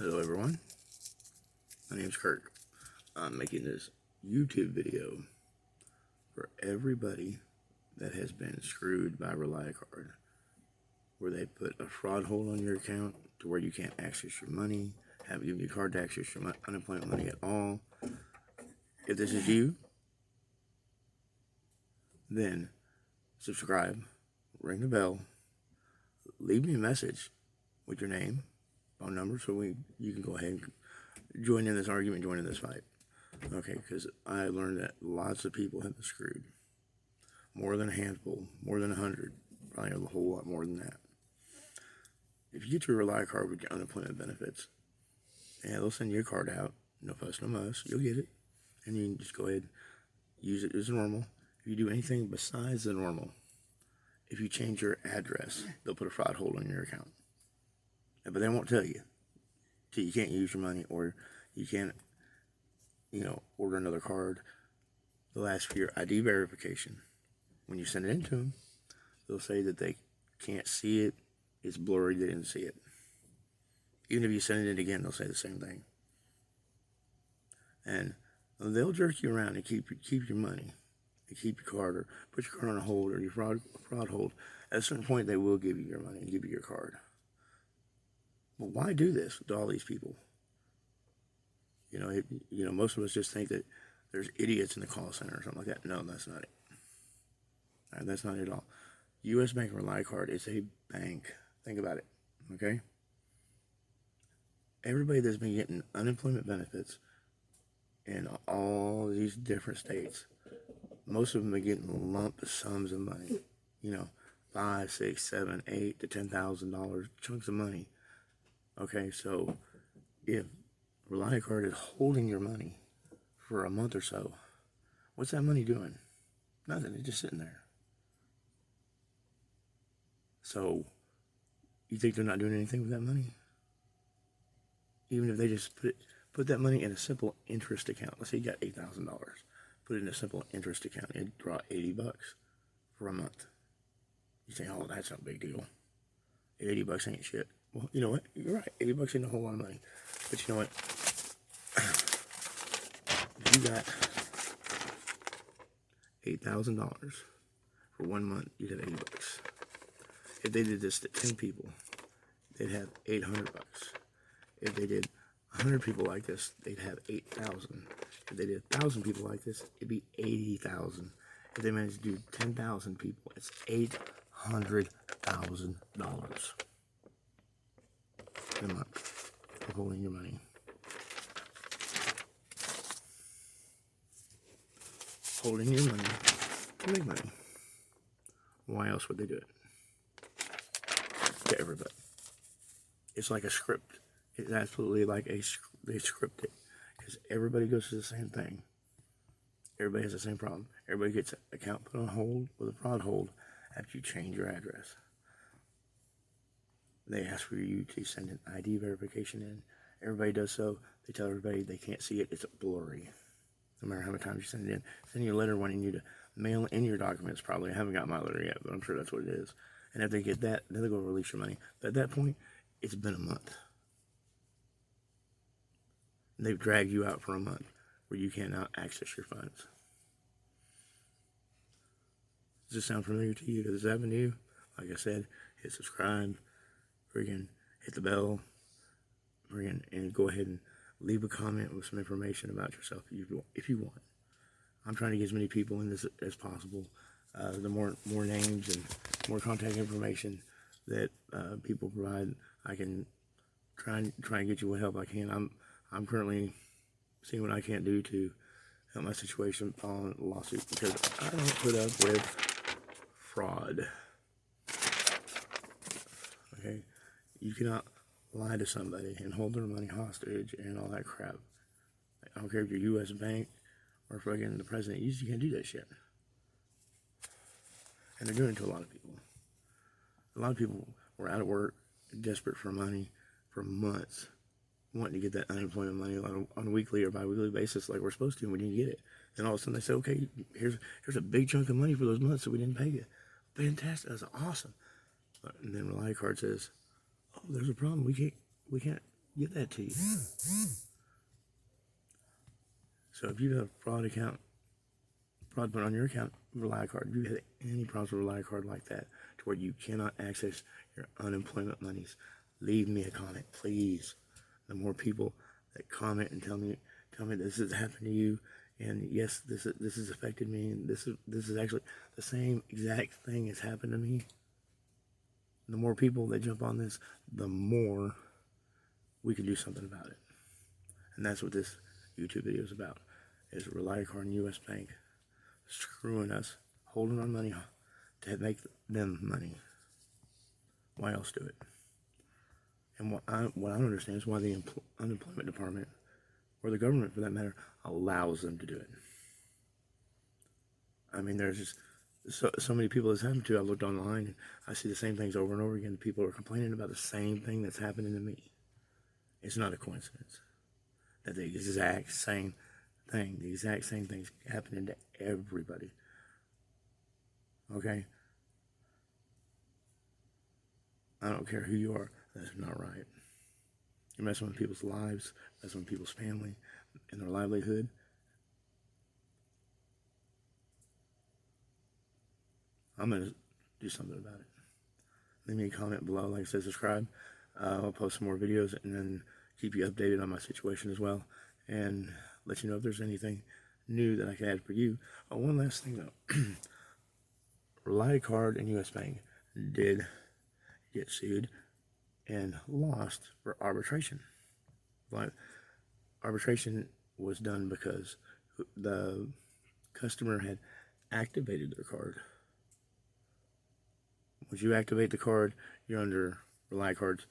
Hello everyone, my name is Kirk. I'm making this YouTube video for everybody that has been screwed by Reliacard, where they put a fraud hold on your account to where you can't access your money, haven't given you a card to access your unemployment money at all. If this is you, then subscribe, ring the bell, leave me a message with your name, phone number, so you can go ahead and join in this argument, join in this fight. Okay, because I learned that lots of people have been screwed. More than a handful, more than 100, probably a whole lot more than that. If you get your Reliacard with your unemployment benefits, and they'll send you a card out, no fuss, no muss, you'll get it, and you can just go ahead, use it as normal. If you do anything besides the normal, if you change your address, they'll put a fraud hold on your account. But they won't tell you. So you can't use your money, or you can't, order another card. They'll ask for your ID verification. When you send it in to them, they'll say that they can't see it, it's blurry, they didn't see it. Even if you send it in again, they'll say the same thing. And they'll jerk you around and keep your money, and keep your card, or put your card on a hold, or your fraud hold. At a certain point, they will give you your money and give you your card. Well, why do this to all these people? Most of us just think that there's idiots in the call center or something like that. No, that's not it. That's not it at all. U.S. Bank Reliacard is a bank. Think about it, okay? Everybody that's been getting unemployment benefits in all these different states, most of them are getting lump sums of money. $5, $6, $7, $8 to $10,000 chunks of money. Okay, so if Reliacard is holding your money for a month or so, what's that money doing? Nothing, it's just sitting there. So, you think they're not doing anything with that money? Even if they just put that money in a simple interest account. Let's say you got $8,000. Put it in a simple interest account. It'd draw $80 for a month. You say, oh, that's no big deal. $80 ain't shit. Well, you know what? You're right. $80 ain't a whole lot of money. But you know what? If you got $8,000 for 1 month, you'd have $80. If they did this to 10 people, they'd have $800. If they did 100 people like this, they'd have 8,000. If they did 1,000 people like this, it'd be 80,000. If they managed to do 10,000 people, it's $800,000 a month for holding your money. Holding your money to make money. Why else would they do it? To everybody. It's like a script. It's absolutely like they script it. Because everybody goes through the same thing. Everybody has the same problem. Everybody gets an account put on hold with a fraud hold after you change your address. They ask for you to send an ID verification in. Everybody does so. They tell everybody they can't see it. It's blurry. No matter how many times you send it in. Send you a letter wanting you to mail in your documents probably. I haven't got my letter yet, but I'm sure that's what it is. And if they get that, then they're going to release your money. But at that point, it's been a month. And they've dragged you out for a month where you cannot access your funds. Does this sound familiar to you? Does this happen to you? Like I said, hit subscribe, friggin' hit the bell, friggin', and go ahead and leave a comment with some information about yourself if you want. I'm trying to get as many people in this as possible. The more names and more contact information that people provide, I can try and get you what help I can. I'm currently seeing what I can't do to help my situation following a lawsuit, because I don't put up with fraud. Okay, you cannot lie to somebody and hold their money hostage and all that crap. I don't care if you're U.S. Bank or fucking the president. You can't do that shit. And they're doing it to a lot of people. A lot of people were out of work, desperate for money for months, wanting to get that unemployment money on a weekly or bi-weekly basis like we're supposed to, and we didn't get it. Then all of a sudden they say, okay, here's a big chunk of money for those months that we didn't pay you. Fantastic, that's awesome. And then Reliacard says, oh, there's a problem. We can't get that to you. So if you have a fraud put on your account, Reliacard, if you had any problems with Reliacard like that, to where you cannot access your unemployment monies, leave me a comment, please. The more people that comment and tell me this has happened to you, and yes, this has affected me, and this is actually the same exact thing has happened to me. The more people that jump on this, the more we can do something about it. And that's what this YouTube video is about, is Reliacard and U.S. Bank screwing us, holding our money to make them money. Why else do it? And what I don't understand is why the unemployment department, or the government for that matter, allows them to do it. I mean, there's just so many people that's happened to. I looked online and I see the same things over and over again. People are complaining about the same thing that's happening to me. It's not a coincidence that the exact same things happening to everybody. Okay? I don't care who you are. That's not right. You're messing with people's lives, messing with people's family and their livelihood. I'm going to do something about it. Leave me a comment below, like I said, subscribe. I'll post some more videos and then keep you updated on my situation as well, and let you know if there's anything new that I can add for you. Oh, one last thing though. Reliacard and U.S. Bank did get sued and lost for arbitration. But arbitration was done because the customer had activated their card. Once you activate the card, you're under Reliacard's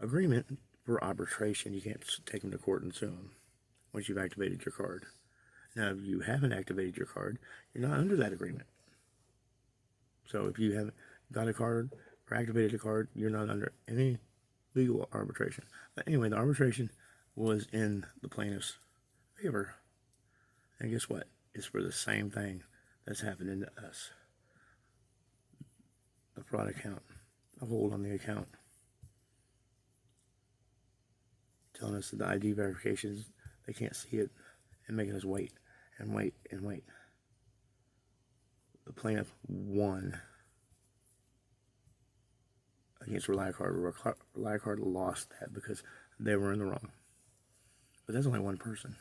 agreement for arbitration. You can't take them to court and sue them once you've activated your card. Now, if you haven't activated your card, you're not under that agreement. So if you haven't got a card or activated a card, you're not under any legal arbitration. But anyway, the arbitration was in the plaintiff's favor. And guess what? It's for the same thing that's happening to us. The fraud account, a hold on the account, telling us that the ID verifications, they can't see it, and making us wait and wait and wait. The plaintiff won against Reliacard. Reliacard lost that because they were in the wrong. But that's only one person.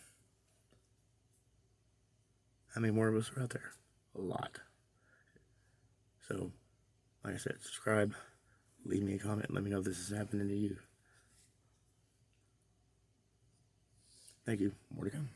How many more of us are out there? A lot. So, like I said, subscribe, leave me a comment, let me know if this is happening to you. Thank you. More to come.